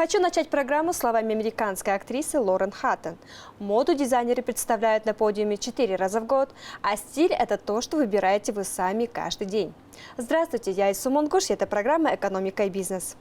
Хочу начать программу словами американской актрисы Лорен Хаттон. Моду дизайнеры представляют на подиуме 4 раза в год, а стиль – это то, что выбираете вы сами каждый день. Здравствуйте, я Ису Монгуш, и это программа «Экономика и бизнес».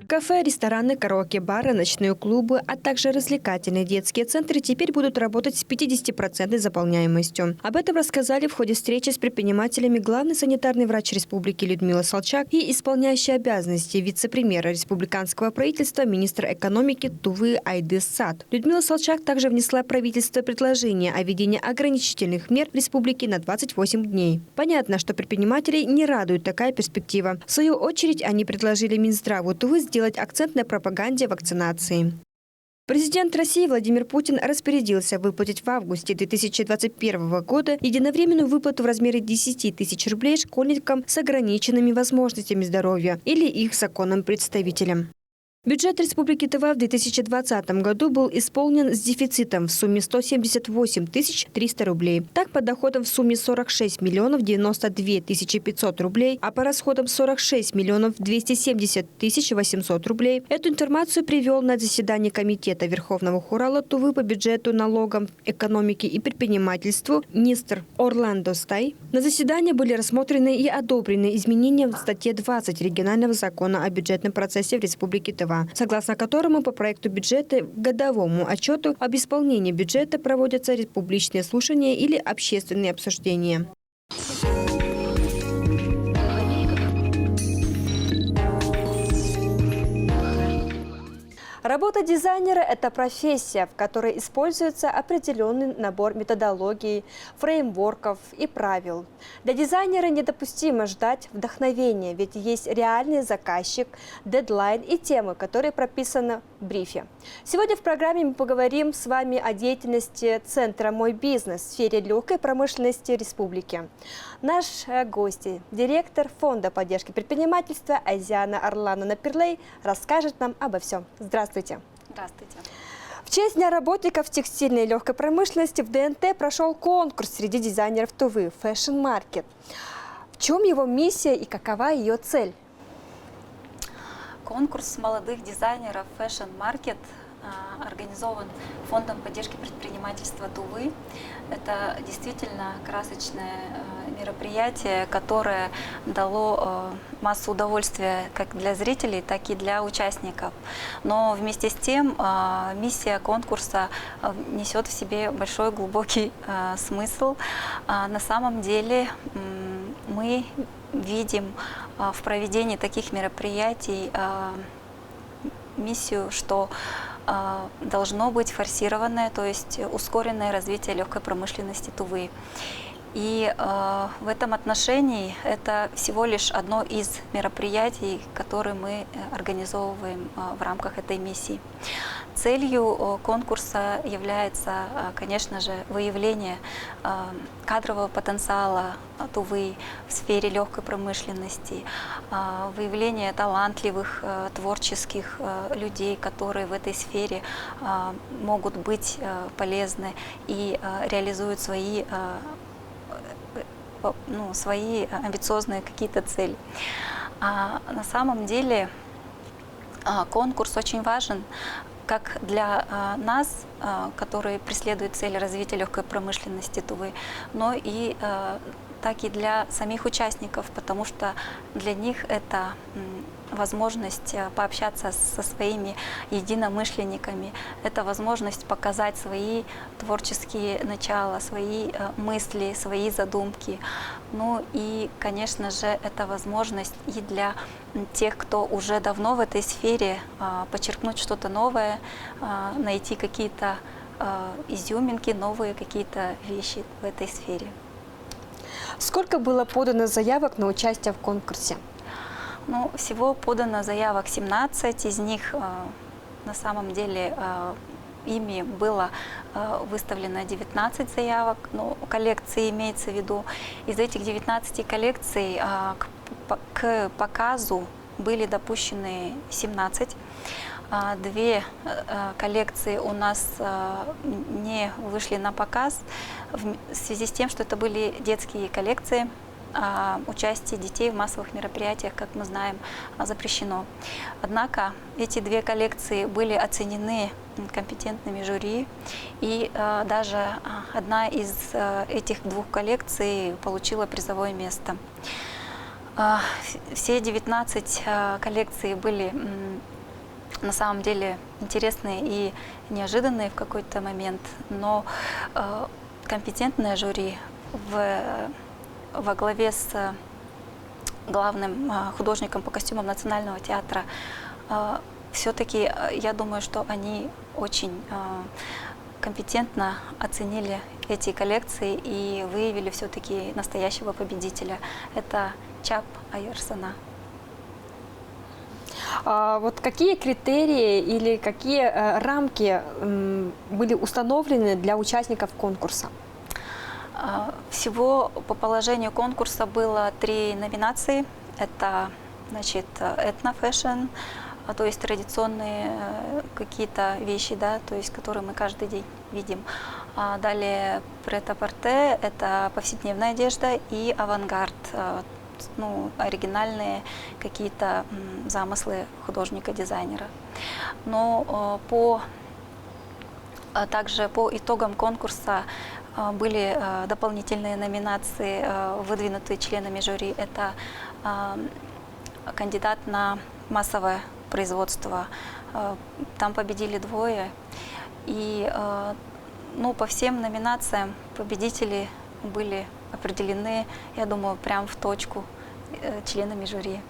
Кафе, рестораны, караоке-бары, ночные клубы, а также развлекательные детские центры теперь будут работать с 50% заполняемостью. Об этом рассказали в ходе встречи с предпринимателями главный санитарный врач республики Людмила Салчак и исполняющий обязанности вице-премьера республиканского правительства министр экономики Тувы Айдыс Сад. Людмила Салчак также внесла в правительство предложение о введении ограничительных мер в республике на 28 дней. Понятно, что предпринимателей не радует такая перспектива. В свою очередь, они предложили Минздраву Тувы сделать акцент на пропаганде вакцинации. Президент России Владимир Путин распорядился выплатить в августе 2021 года единовременную выплату в размере 10 тысяч рублей школьникам с ограниченными возможностями здоровья или их законным представителям. Бюджет Республики Тыва в 2020 году был исполнен с дефицитом в сумме 178 300 рублей. Так, по доходам в сумме 46 миллионов 92 500 рублей, а по расходам 46 миллионов 270 800 рублей. Эту информацию привел на заседании Комитета Верховного Хурала Тувы по бюджету, налогам, экономике и предпринимательству министр Орландо Стай. На заседании были рассмотрены и одобрены изменения в статье 20 регионального закона о бюджетном процессе в Республике Тыва, согласно которому по проекту бюджета к годовому отчету об исполнении бюджета проводятся публичные слушания или общественные обсуждения. Работа дизайнера – это профессия, в которой используется определенный набор методологий, фреймворков и правил. Для дизайнера недопустимо ждать вдохновения, ведь есть реальный заказчик, дедлайн и темы, которые прописаны в брифе. Сегодня в программе мы поговорим с вами о деятельности Центра «Мой бизнес» в сфере легкой промышленности республики. Наш гость, директор Фонда поддержки предпринимательства Айзяна Орлановна Пирлей, расскажет нам обо всем. Здравствуйте. Здравствуйте. В честь Дня работников текстильной и легкой промышленности в ДНТ прошел конкурс среди дизайнеров Тувы «Fashion Market». В чем его миссия и какова ее цель? Конкурс молодых дизайнеров Fashion Market организован Фондом поддержки предпринимательства Тувы. Это действительно красочное мероприятие, которое дало массу удовольствия как для зрителей, так и для участников. Но вместе с тем миссия конкурса несет в себе большой глубокий смысл. На самом деле мы видим в проведении таких мероприятий миссию, что должно быть форсированное, то есть ускоренное развитие легкой промышленности Тувы. И в этом отношении это всего лишь одно из мероприятий, которые мы организовываем в рамках этой миссии. Целью конкурса является, конечно же, выявление кадрового потенциала Тувы в сфере легкой промышленности, выявление талантливых, творческих людей, которые в этой сфере могут быть полезны и реализуют свои амбициозные какие-то цели. На самом деле конкурс очень важен как для нас, которые преследуют цели развития легкой промышленности Тувы, но и так и для самих участников, потому что для них это возможность пообщаться со своими единомышленниками, это возможность показать свои творческие начала, свои мысли, свои задумки. Ну и, конечно же, это возможность и для тех, кто уже давно в этой сфере, подчеркнуть что-то новое, найти какие-то изюминки, новые какие-то вещи в этой сфере. Сколько было подано заявок на участие в конкурсе? Ну, всего подано заявок 17, из них на самом деле ими было выставлено 19 заявок, но коллекции имеется в виду. Из этих 19 коллекций к показу были допущены 17. Две коллекции у нас не вышли на показ в связи с тем, что это были детские коллекции. а участие детей в массовых мероприятиях, как мы знаем, запрещено. Однако эти две коллекции были оценены компетентными жюри, и даже одна из этих двух коллекций получила призовое место. Все 19 коллекций были на самом деле интересные и неожиданные в какой-то момент, но компетентное жюри во главе с главным художником по костюмам Национального театра, все-таки я думаю, что они очень компетентно оценили эти коллекции и выявили все-таки настоящего победителя. Это Чап Айерсона. Вот какие критерии или какие рамки были установлены для участников конкурса? Всего по положению конкурса было 3 номинации. Это, значит, этнофэшн, то есть традиционные какие-то вещи, да, то есть которые мы каждый день видим. Далее прет-а-порте, это повседневная одежда, и авангард, ну, оригинальные какие-то замыслы художника-дизайнера. Но также по итогам конкурса были дополнительные номинации, выдвинутые членами жюри. Это кандидат на массовое производство. Там победили 2. И ну, по всем номинациям победители были определены, я думаю, прям в точку членами жюри.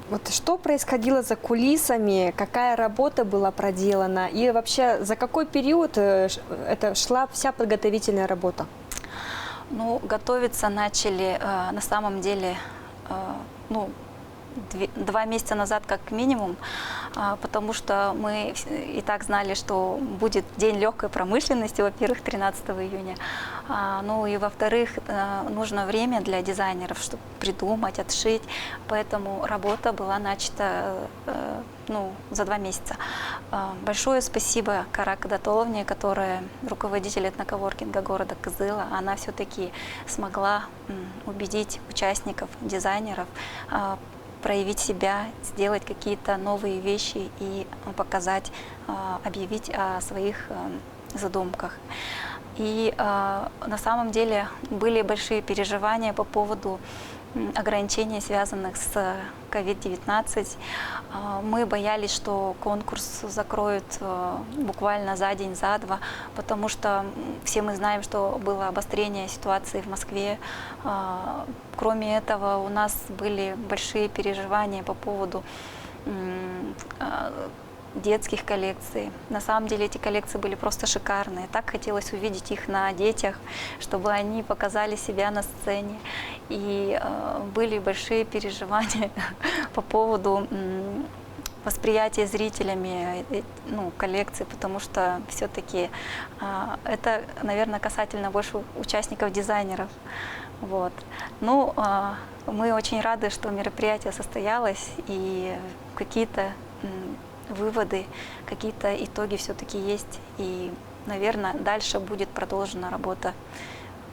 Вот что происходило за кулисами, какая работа была проделана и вообще за какой период это шла вся подготовительная работа? Ну, готовиться начали на самом деле, ну, 2 месяца назад как минимум, потому что мы и так знали, что будет день легкой промышленности, во-первых, 13 июня. Ну и во-вторых, нужно время для дизайнеров, чтобы придумать, отшить, поэтому работа была начата ну, за 2 месяца. Большое спасибо Кара Кадатоловне, которая руководитель этноковоркинга города Кызыла. Она все-таки смогла убедить участников, дизайнеров проявить себя, сделать какие-то новые вещи и показать, объявить о своих задумках. И на самом деле были большие переживания по поводу ограничений, связанных с COVID-19. Мы боялись, что конкурс закроют буквально за день, за 2, потому что все мы знаем, что было обострение ситуации в Москве. Кроме этого, у нас были большие переживания по поводу детских коллекций. На самом деле эти коллекции были просто шикарные. Так хотелось увидеть их на детях, чтобы они показали себя на сцене. И были большие переживания по поводу восприятия зрителями коллекции, потому что все-таки это, наверное, касательно больше участников, дизайнеров. Вот. Ну, мы очень рады, что мероприятие состоялось, и какие-то выводы, какие-то итоги все-таки есть. И, наверное, дальше будет продолжена работа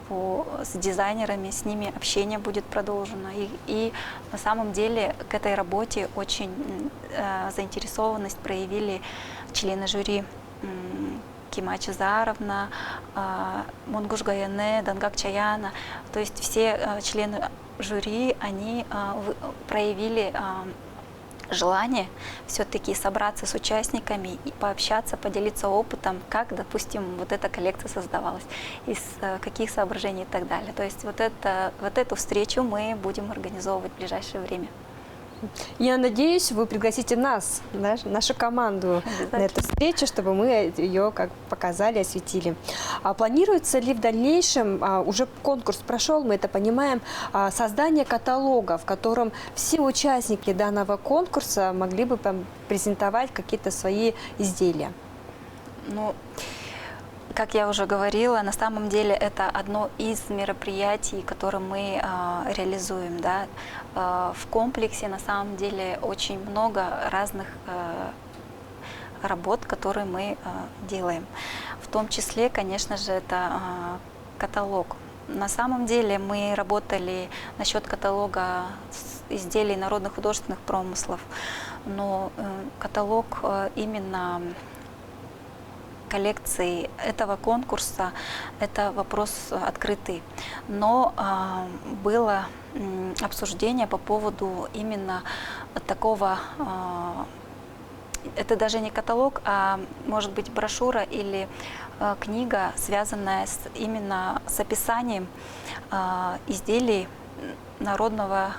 с дизайнерами, с ними общение будет продолжено. И на самом деле к этой работе очень заинтересованность проявили члены жюри. Кима Чезаровна, Монгуш Гаяне, Дангак Чаяна. То есть все члены жюри, они проявили желание все-таки собраться с участниками и пообщаться, поделиться опытом, как, допустим, вот эта коллекция создавалась, из каких соображений и так далее. То есть вот эту встречу мы будем организовывать в ближайшее время. Я надеюсь, вы пригласите нас, нашу команду на эту встречу, чтобы мы ее как показали, осветили. Планируется ли в дальнейшем, уже конкурс прошел, мы это понимаем, создание каталога, в котором все участники данного конкурса могли бы презентовать какие-то свои изделия? Ну, как я уже говорила, на самом деле это одно из мероприятий, которые мы реализуем. Да? В комплексе на самом деле очень много разных работ, которые мы делаем. В том числе, конечно же, это каталог. На самом деле мы работали насчет каталога изделий народно-художественных промыслов, но каталог именно коллекции этого конкурса – это вопрос открытый. Но было обсуждение по поводу именно такого, это даже не каталог, а может быть брошюра или книга, связанная именно с описанием изделий народного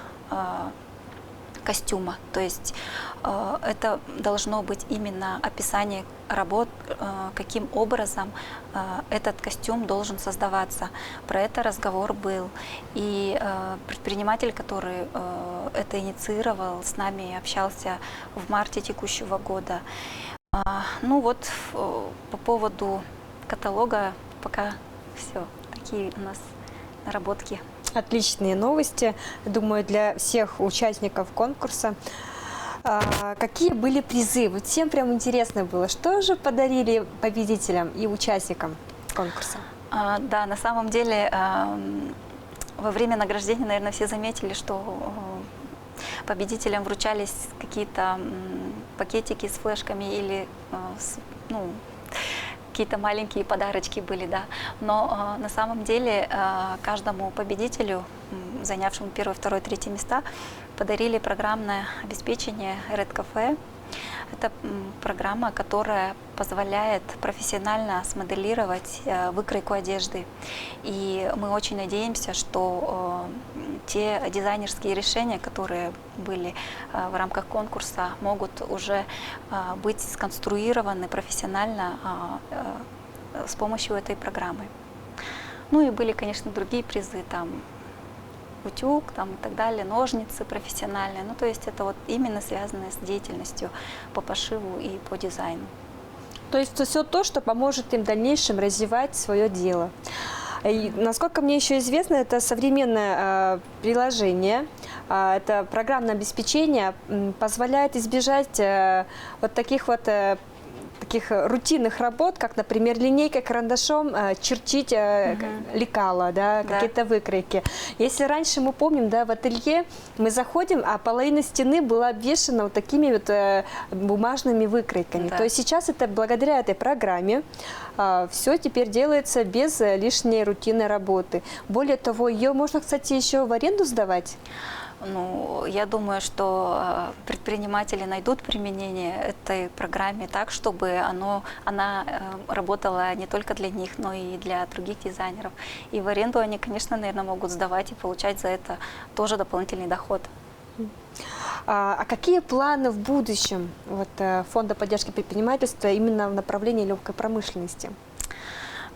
костюма. То есть это должно быть именно описание работ, каким образом этот костюм должен создаваться. Про это разговор был. И предприниматель, который это инициировал, с нами общался в марте текущего года. Ну вот, по поводу каталога пока все. Такие у нас наработки. Отличные новости, думаю, для всех участников конкурса. Какие были призы? Вот всем прям интересно было, что же подарили победителям и участникам конкурса? Да, на самом деле, во время награждения, наверное, все заметили, что победителям вручались какие-то пакетики с флешками или какие-то маленькие подарочки были, да. Но на самом деле каждому победителю, занявшему первое, второе, третье места, подарили программное обеспечение Red Cafe. Это программа, которая позволяет профессионально смоделировать выкройку одежды. И мы очень надеемся, что те дизайнерские решения, которые были в рамках конкурса, могут уже быть сконструированы профессионально с помощью этой программы. Ну и были, конечно, другие призы, там утюг там, и так далее, ножницы профессиональные. Ну, то есть это вот именно связано с деятельностью по пошиву и по дизайну. То есть все то, что поможет им в дальнейшем развивать свое дело. И, насколько мне еще известно, это современное приложение, это программное обеспечение позволяет избежать вот таких рутинных работ, как, например, линейкой, карандашом чертить лекала, да, какие-то выкройки. Если раньше мы помним, да, в ателье мы заходим, а половина стены была обвешана вот такими вот бумажными выкройками. Да. То есть сейчас это благодаря этой программе все теперь делается без лишней рутинной работы. Более того, ее можно, кстати, еще в аренду сдавать. Ну, я думаю, что предприниматели найдут применение этой программе так, чтобы она работала не только для них, но и для других дизайнеров. И в аренду они, конечно, наверное, могут сдавать и получать за это тоже дополнительный доход. А какие планы в будущем Фонда поддержки предпринимательства именно в направлении легкой промышленности?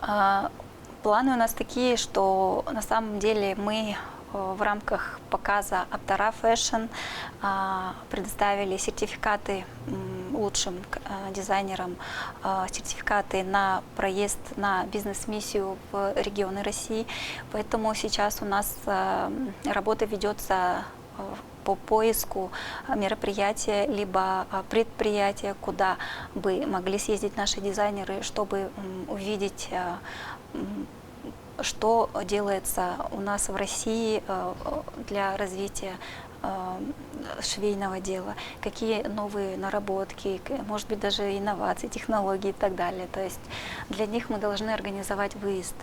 Планы у нас такие, что на самом деле мы в рамках показа Аптара Fashion предоставили сертификаты лучшим дизайнерам, сертификаты на проезд на бизнес-миссию в регионы России. Поэтому сейчас у нас работа ведется по поиску мероприятия, либо предприятия, куда бы могли съездить наши дизайнеры, чтобы увидеть, что делается у нас в России для развития швейного дела, какие новые наработки, может быть, даже инновации, технологии и так далее. То есть для них мы должны организовать выезд.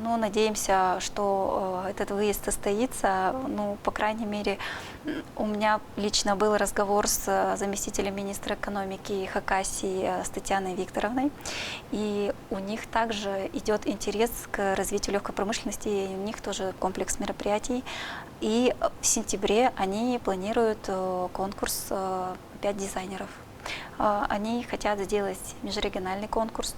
Ну, надеемся, что этот выезд состоится. Ну, по крайней мере, у меня лично был разговор с заместителем министра экономики Хакасии с Татьяной Викторовной. И у них также идет интерес к развитию легкой промышленности, и у них тоже комплекс мероприятий. И в сентябре они планируют конкурс 5 дизайнеров. Они хотят сделать межрегиональный конкурс.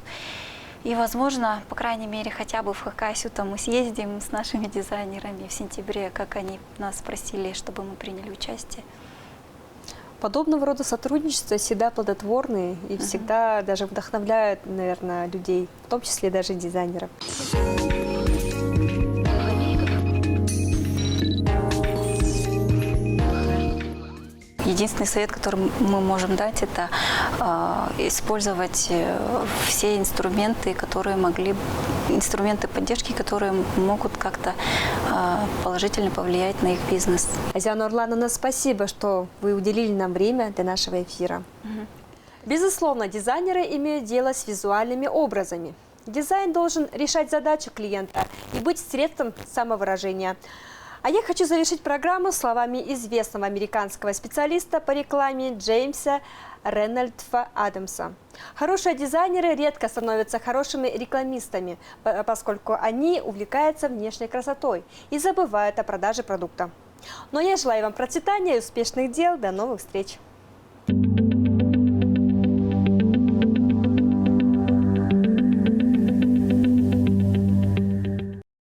И, возможно, по крайней мере, хотя бы в Хакасию там мы съездим с нашими дизайнерами в сентябре, как они нас просили, чтобы мы приняли участие. Подобного рода сотрудничество всегда плодотворные и всегда даже вдохновляют, наверное, людей, в том числе даже дизайнеров. единственный совет, который мы можем дать, это использовать все инструменты, инструменты поддержки, которые могут как-то положительно повлиять на их бизнес. Азиана Орлановна, спасибо, что вы уделили нам время для нашего эфира. Безусловно, дизайнеры имеют дело с визуальными образами. Дизайн должен решать задачу клиента и быть средством самовыражения. А я хочу завершить программу словами известного американского специалиста по рекламе Джеймса Рейнольдса Адамса. Хорошие дизайнеры редко становятся хорошими рекламистами, поскольку они увлекаются внешней красотой и забывают о продаже продукта. Но я желаю вам процветания и успешных дел. До новых встреч!